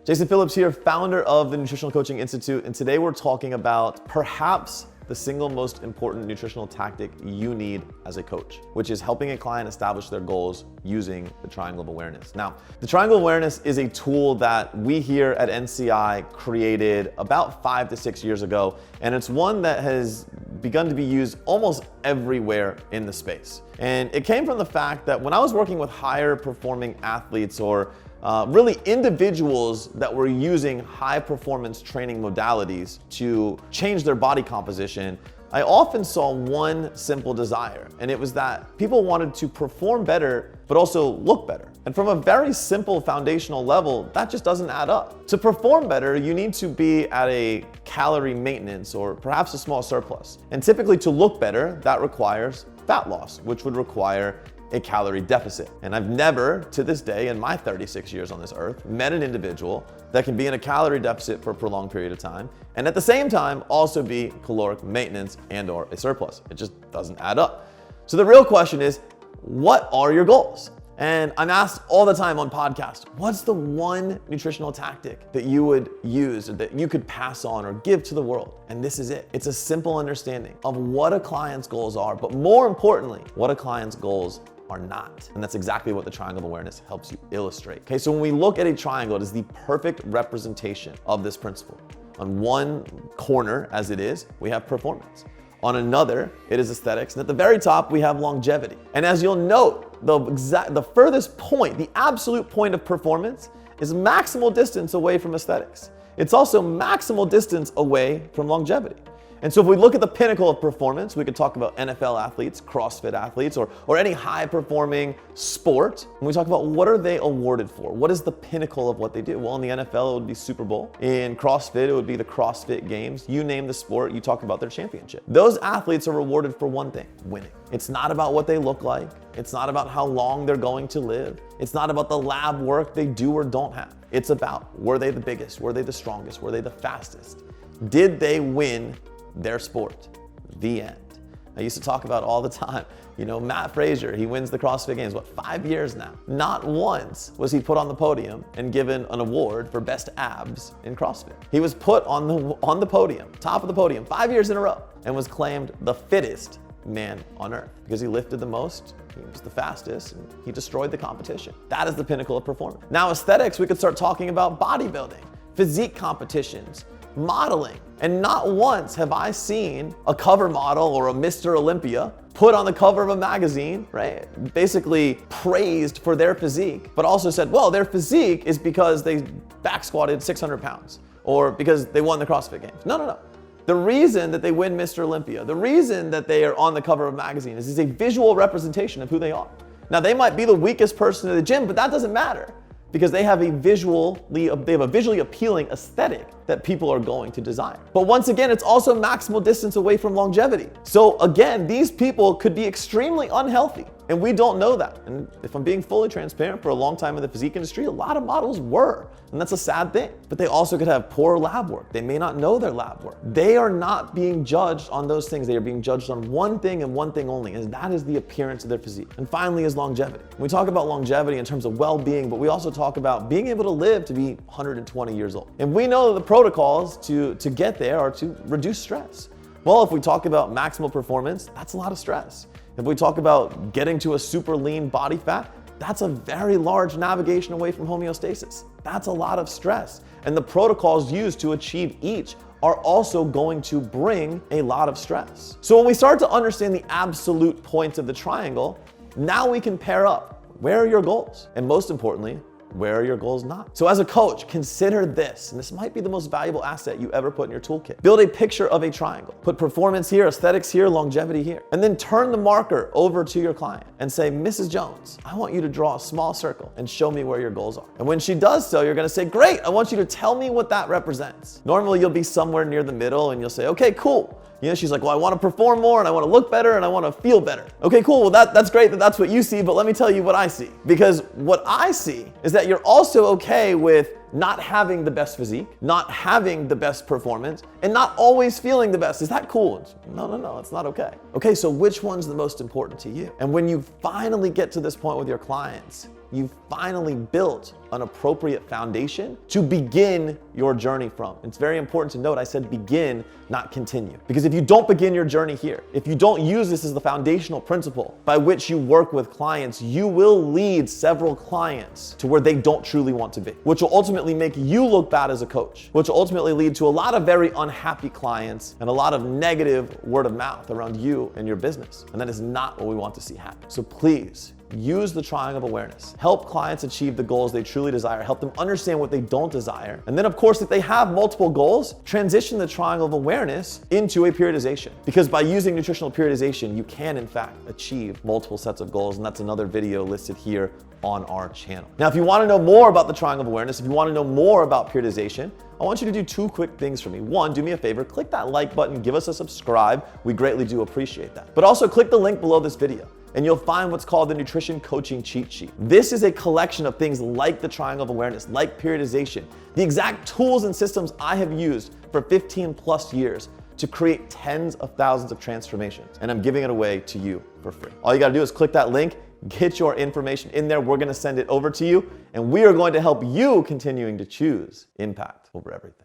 Jason Phillips here, founder of the Nutritional Coaching Institute, and today we're talking about perhaps the single most important nutritional tactic you need as a coach, which is helping a client establish their goals using the triangle of awareness. Now, the triangle of awareness is a tool that we here at NCI created about 5 to 6 years ago, and it's one that has begun to be used almost everywhere in the space. And it came from the fact that when I was working with higher performing athletes or really individuals that were using high performance training modalities to change their body composition, I often saw one simple desire, and it was that people wanted to perform better, but also look better. And from a very simple foundational level, that just doesn't add up. To perform better, you need to be at a calorie maintenance or perhaps a small surplus. And typically to look better, that requires fat loss, which would require a calorie deficit. And I've never, to this day, in my 36 years on this earth, met an individual that can be in a calorie deficit for a prolonged period of time, and at the same time also be caloric maintenance and or a surplus. It just doesn't add up. So the real question is, what are your goals? And I'm asked all the time on podcasts, what's the one nutritional tactic that you would use or that you could pass on or give to the world? And this is it. It's a simple understanding of what a client's goals are, but more importantly, what a client's goals are not. And that's exactly what the triangle of awareness helps you illustrate. Okay, so when we look at a triangle, it is the perfect representation of this principle. On one corner, as it is, we have performance. On another, it is aesthetics. And at the very top, we have longevity. And as you'll note, the furthest point, the absolute point of performance is maximal distance away from aesthetics. It's also maximal distance away from longevity. And so if we look at the pinnacle of performance, we could talk about NFL athletes, CrossFit athletes, or any high performing sport. And we talk about what are they awarded for? What is the pinnacle of what they do? Well, in the NFL, it would be Super Bowl. In CrossFit, it would be the CrossFit Games. You name the sport, you talk about their championship. Those athletes are rewarded for one thing, winning. It's not about what they look like. It's not about how long they're going to live. It's not about the lab work they do or don't have. It's about, were they the biggest? Were they the strongest? Were they the fastest? Did they win their sport? The end. I used to talk about all the time, Matt Frazier, he wins the CrossFit Games, 5 years now? Not once was he put on the podium and given an award for best abs in CrossFit. He was put on the podium, top of the podium, 5 years in a row, and was claimed the fittest man on earth because he lifted the most, he was the fastest, and he destroyed the competition. That is the pinnacle of performance. Now aesthetics, we could start talking about bodybuilding, physique competitions, modeling. And not once have I seen a cover model or a Mr. Olympia put on the cover of a magazine, right? Basically praised for their physique, but also said, well, their physique is because they back squatted 600 pounds or because they won the CrossFit Games. No. The reason that they win Mr. Olympia, the reason that they are on the cover of a magazine is a visual representation of who they are. Now, they might be the weakest person in the gym, but that doesn't matter, because they have a visually appealing aesthetic that people are going to desire. But once again, it's also maximal distance away from longevity. So again, these people could be extremely unhealthy, and we don't know that. And if I'm being fully transparent, for a long time in the physique industry, a lot of models were, and that's a sad thing. But they also could have poor lab work. They may not know their lab work. They are not being judged on those things. They are being judged on one thing and one thing only, and that is the appearance of their physique. And finally is longevity. We talk about longevity in terms of well-being, but we also talk about being able to live to be 120 years old. And we know that the protocols to get there are to reduce stress. Well, if we talk about maximal performance, that's a lot of stress. If we talk about getting to a super lean body fat, that's a very large navigation away from homeostasis. That's a lot of stress. And the protocols used to achieve each are also going to bring a lot of stress. So when we start to understand the absolute points of the triangle, now we can pair up, where are your goals? And most importantly, where are your goals not? So as a coach, consider this, and this might be the most valuable asset you ever put in your toolkit. Build a picture of a triangle. Put performance here, aesthetics here, longevity here. And then turn the marker over to your client and say, Mrs. Jones, I want you to draw a small circle and show me where your goals are. And when she does so, you're gonna say, great, I want you to tell me what that represents. Normally you'll be somewhere near the middle and you'll say, okay, cool. She's like, well, I want to perform more and I want to look better and I want to feel better. Okay, cool. Well, that's great that that's what you see, but let me tell you what I see. Because what I see is that you're also okay with not having the best physique, not having the best performance, and not always feeling the best. Is that cool? No, it's not okay. Okay, so which one's the most important to you? And when you finally get to this point with your clients, you've finally built an appropriate foundation to begin your journey from. It's very important to note I said begin, not continue. Because if you don't begin your journey here, if you don't use this as the foundational principle by which you work with clients, you will lead several clients to where they don't truly want to be, which will ultimately make you look bad as a coach, which will ultimately lead to a lot of very unhappy clients and a lot of negative word of mouth around you and your business. And that is not what we want to see happen. So please, use the triangle of awareness. Help clients achieve the goals they truly desire. Help them understand what they don't desire. And then, of course, if they have multiple goals, transition the triangle of awareness into a periodization. Because by using nutritional periodization, you can, in fact, achieve multiple sets of goals. And that's another video listed here on our channel. Now, if you want to know more about the triangle of awareness, if you want to know more about periodization, I want you to do two quick things for me. One, do me a favor, click that like button, give us a subscribe. We greatly do appreciate that. But also click the link below this video, and you'll find what's called the Nutrition Coaching Cheat Sheet. This is a collection of things like the triangle of awareness, like periodization, the exact tools and systems I have used for 15 plus years to create tens of thousands of transformations. And I'm giving it away to you for free. All you gotta do is click that link, get your information in there. We're gonna send it over to you, and we are going to help you continuing to choose impact over everything.